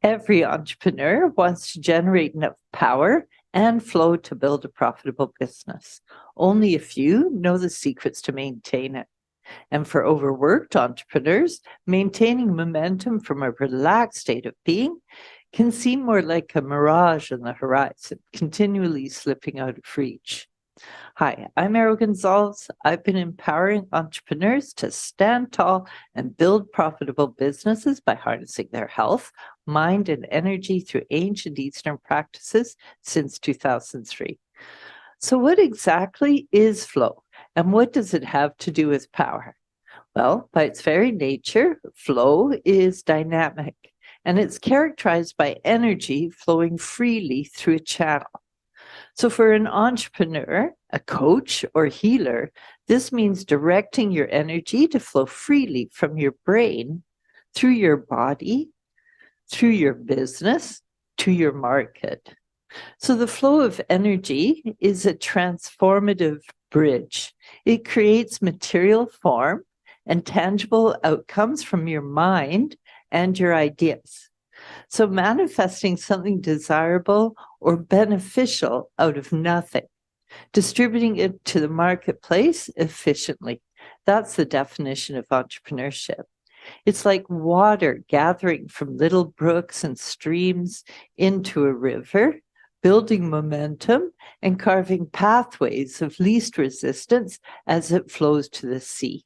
Every entrepreneur wants to generate enough power and flow to build a profitable business. Only a few know the secrets to maintain it. And for overworked entrepreneurs, maintaining momentum from a relaxed state of being can seem more like a mirage on the horizon, continually slipping out of reach. Hi, I'm Erin Gonzalez. I've been empowering entrepreneurs to stand tall and build profitable businesses by harnessing their health, mind, and energy through ancient Eastern practices since 2003. So what exactly is flow, and what does it have to do with power? Well, by its very nature, flow is dynamic, and it's characterized by energy flowing freely through a channel. So for an entrepreneur, a coach, or healer, this means directing your energy to flow freely from your brain through your body, through your business, to your market. So the flow of energy is a transformative bridge. It creates material form and tangible outcomes from your mind and your ideas. So manifesting something desirable or beneficial out of nothing, distributing it to the marketplace efficiently. That's the definition of entrepreneurship. It's like water gathering from little brooks and streams into a river, building momentum and carving pathways of least resistance as it flows to the sea.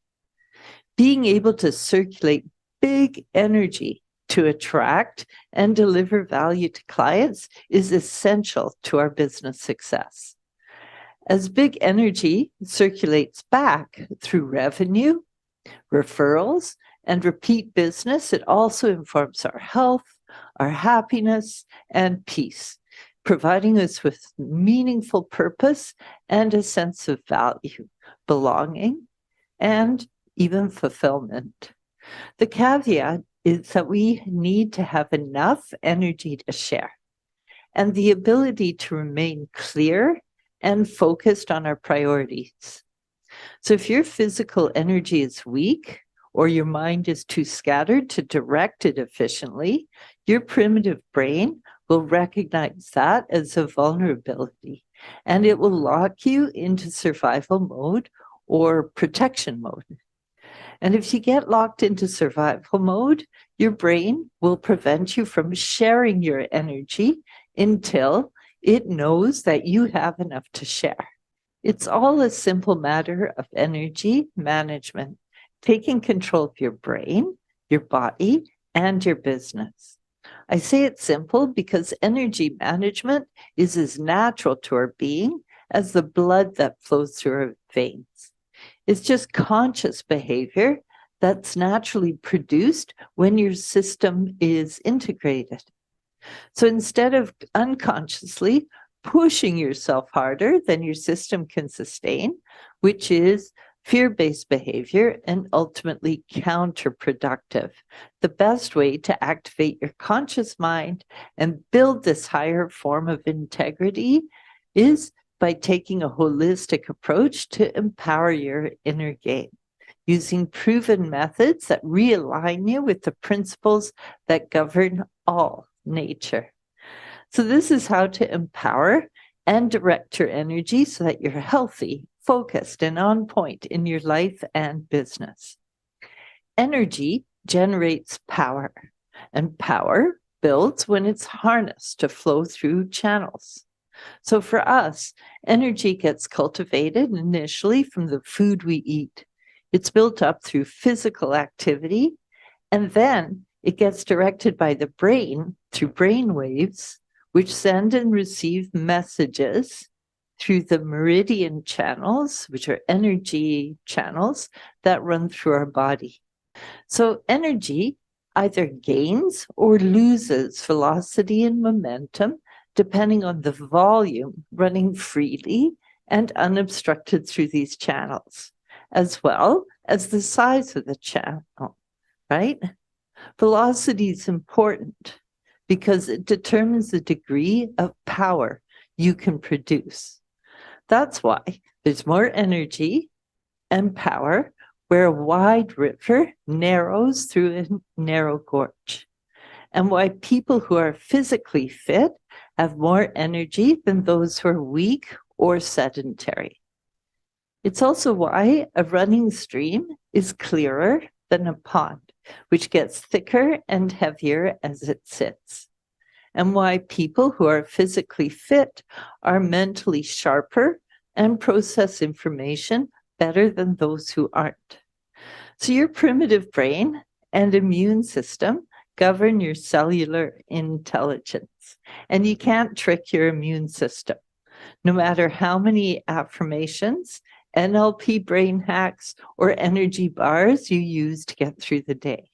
Being able to circulate big energy to attract and deliver value to clients is essential to our business success. As big energy circulates back through revenue, referrals, and repeat business, it also informs our health, our happiness, and peace, providing us with meaningful purpose and a sense of value, belonging, and even fulfillment. The caveat is that we need to have enough energy to share and the ability to remain clear and focused on our priorities. So if your physical energy is weak or your mind is too scattered to direct it efficiently, your primitive brain will recognize that as a vulnerability, and it will lock you into survival mode or protection mode. And if you get locked into survival mode, your brain will prevent you from sharing your energy until it knows that you have enough to share. It's all a simple matter of energy management, taking control of your brain, your body, and your business. I say it's simple because energy management is as natural to our being as the blood that flows through our veins. It's just conscious behavior that's naturally produced when your system is integrated. So instead of unconsciously pushing yourself harder than your system can sustain, which is fear-based behavior and ultimately counterproductive, the best way to activate your conscious mind and build this higher form of integrity is by taking a holistic approach to empower your inner game, using proven methods that realign you with the principles that govern all nature. So this is how to empower and direct your energy so that you're healthy, focused, and on point in your life and business. Energy generates power, and power builds when it's harnessed to flow through channels. So for us, energy gets cultivated initially from the food we eat. It's built up through physical activity, and then it gets directed by the brain through brain waves, which send and receive messages through the meridian channels, which are energy channels that run through our body. So energy either gains or loses velocity and momentum depending on the volume running freely and unobstructed through these channels, as well as the size of the channel, right? Velocity is important because it determines the degree of power you can produce. That's why there's more energy and power where a wide river narrows through a narrow gorge. and why people who are physically fit have more energy than those who are weak or sedentary. It's also why a running stream is clearer than a pond, which gets thicker and heavier as it sits, and why people who are physically fit are mentally sharper and process information better than those who aren't. So your primitive brain and immune system govern your cellular intelligence, and you can't trick your immune system. No matter how many affirmations, NLP brain hacks, or energy bars you use to get through the day.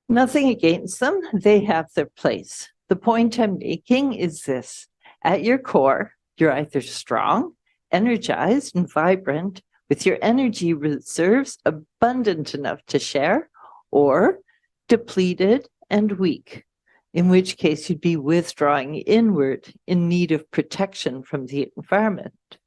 Nothing against them, they have their place. The point I'm making is this: at your core, you're either strong, energized, and vibrant, with your energy reserves abundant enough to share, or depleted and weak, in which case you'd be withdrawing inward in need of protection from the environment.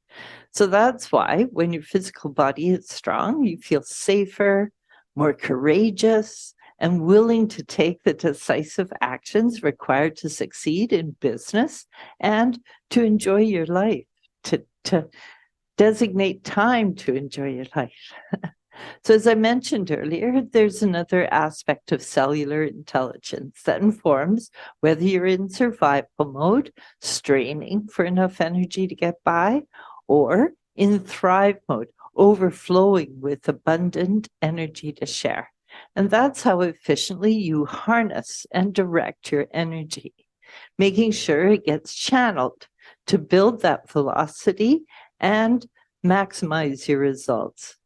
So that's why when your physical body is strong, you feel safer, more courageous, and willing to take the decisive actions required to succeed in business and to enjoy your life, to designate time to enjoy your life. So as I mentioned earlier, there's another aspect of cellular intelligence that informs whether you're in survival mode, straining for enough energy to get by, or in thrive mode, overflowing with abundant energy to share. And that's how efficiently you harness and direct your energy, making sure it gets channeled to build that velocity and maximize your results.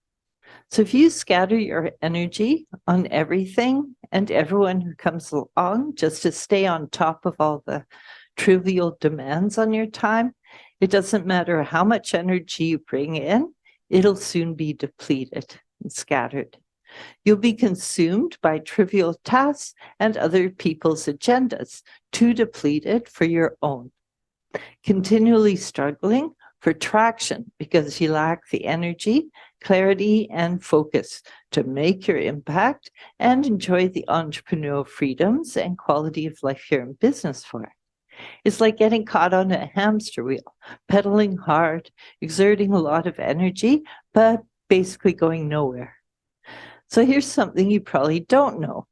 So if you scatter your energy on everything and everyone who comes along just to stay on top of all the trivial demands on your time, it doesn't matter how much energy you bring in, it'll soon be depleted and scattered. You'll be consumed by trivial tasks and other people's agendas, too depleted for your own, continually struggling for traction because you lack the energy, clarity, and focus to make your impact and enjoy the entrepreneurial freedoms and quality of life you're in business for. It's like getting caught on a hamster wheel, pedaling hard, exerting a lot of energy, but basically going nowhere. So here's something you probably don't know.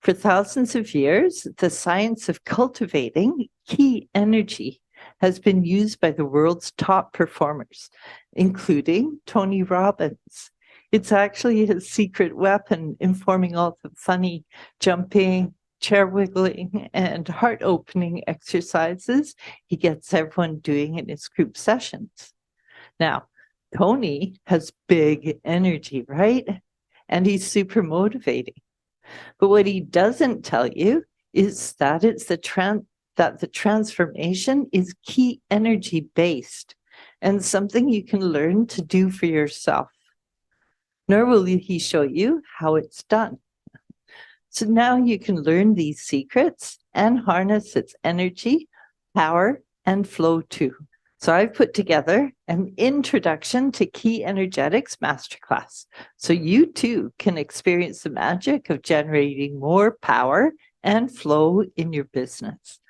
For thousands of years, the science of cultivating key energy has been used by the world's top performers, including Tony Robbins. It's actually his secret weapon, informing all the funny jumping, chair wiggling, and heart-opening exercises he gets everyone doing in his group sessions. Now, Tony has big energy, right? And he's super motivating. But what he doesn't tell you is that it's the transformation is key energy based and something you can learn to do for yourself. Nor will he show you how it's done. So now you can learn these secrets and harness its energy, power, and flow too. So I've put together an introduction to key energetics masterclass, so you too can experience the magic of generating more power and flow in your business.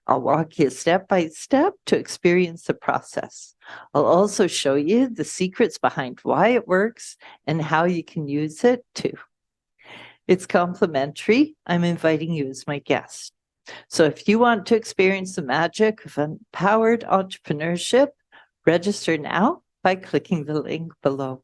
I'll walk you step by step to experience the process. I'll also show you the secrets behind why it works and how you can use it too. It's complimentary. I'm inviting you as my guest. So if you want to experience the magic of empowered entrepreneurship, register now by clicking the link below.